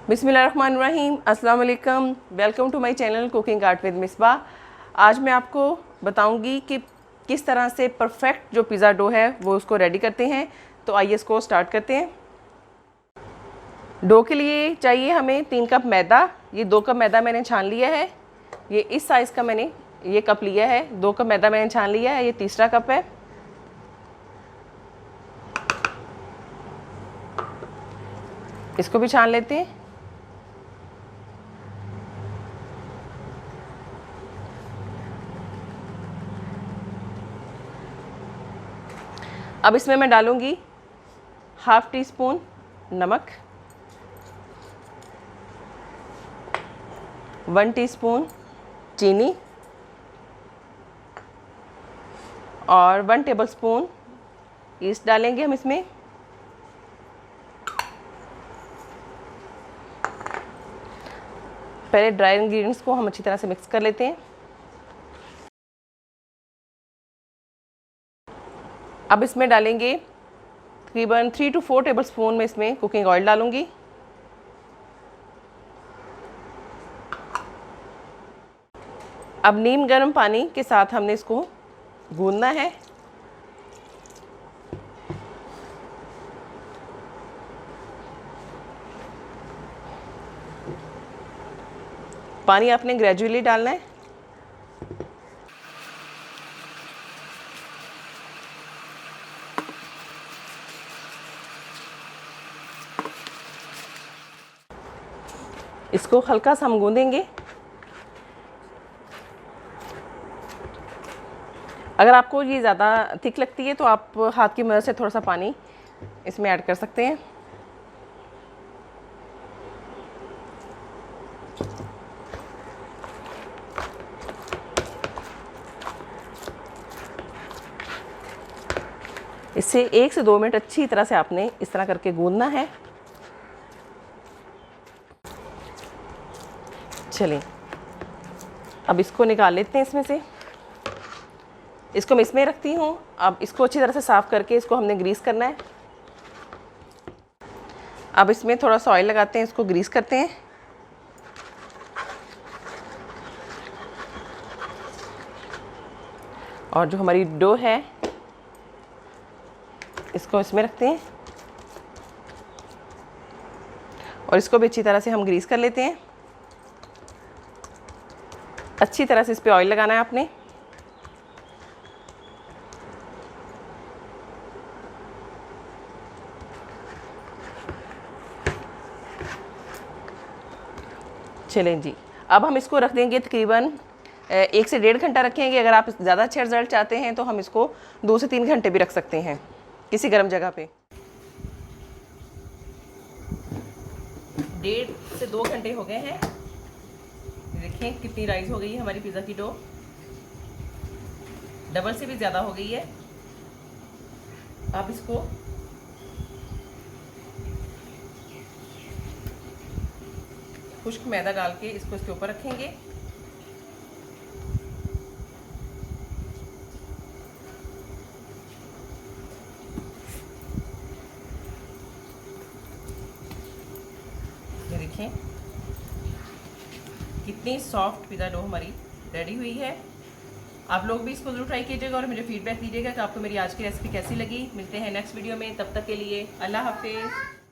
बिस्मिल्लाहिर्रहमानिर्रहीम, अस्सलाम वालेकुम। Welcome to my channel cooking art with Misba. आज मैं आपको बताऊंगी कि किस तरह से परफेक्ट जो पिज़्ज़ा डो है वो उसको रेडी करते हैं। तो आइए इसको स्टार्ट करते हैं। डो के लिए चाहिए हमें 3 कप मैदा। ये 2 कप मैदा मैंने छान लिया है। ये इस साइज़ का मैंने ये कप लिया है। 2 कप मैदा मैंने छान लिया है। ये तीसरा कप है। इसको भी छान लेते हैं। अब इसमें मैं डालूंगी हाफ़ टी स्पून नमक, 1 टीस्पून चीनी और 1 टेबलस्पून ईस्ट डालेंगे हम इसमें। पहले ड्राई इंग्रेडिएंट्स को हम अच्छी तरह से मिक्स कर लेते हैं। अब इसमें डालेंगे तकरीबन 3 to 4 टेबलस्पून में इसमें कुकिंग ऑयल डालूंगी। अब नीम गर्म पानी के साथ हमने इसको गूंदना है। पानी आपने ग्रेजुअली डालना है। इसको हल्का सा हम गूंदेंगे। अगर आपको ये ज़्यादा थिक लगती है तो आप हाथ की मदद से थोड़ा सा पानी इसमें ऐड कर सकते हैं। इससे 1 से 2 मिनट अच्छी तरह से आपने इस तरह करके गूंदना है। चलिए अब इसको निकाल लेते हैं इसमें से। इसको मैं इसमें रखती हूँ। अब इसको अच्छी तरह से साफ़ करके इसको हमने ग्रीस करना है। अब इसमें थोड़ा सा ऑयल लगाते हैं, इसको ग्रीस करते हैं। और जो हमारी डो है इसको इसमें रखते हैं और इसको भी अच्छी तरह से हम ग्रीस कर लेते हैं। अच्छी तरह से इस पे ऑयल लगाना है आपने। चलें जी, अब हम इसको रख देंगे तकरीबन 1 से 1.5 घंटा रखेंगे। अगर आप ज़्यादा अच्छे रिजल्ट चाहते हैं तो हम इसको 2 से 3 घंटे भी रख सकते हैं किसी गर्म जगह पे। 1.5 से 2 घंटे हो गए हैं। देखें कितनी राइस हो गई है हमारी पिज़्ज़ा की डो। डबल से भी ज़्यादा हो गई है। आप इसको खुश्क मैदा डाल के इसको इसके ऊपर रखेंगे। ये देखें कितनी सॉफ्ट पिज़्ज़ा डो हमारी रेडी हुई है। आप लोग भी इसको ज़रूर ट्राई कीजिएगा और मुझे फीडबैक दीजिएगा कि आपको मेरी आज की रेसिपी कैसी लगी। मिलते हैं नेक्स्ट वीडियो में, तब तक के लिए अल्लाह हाफिज़।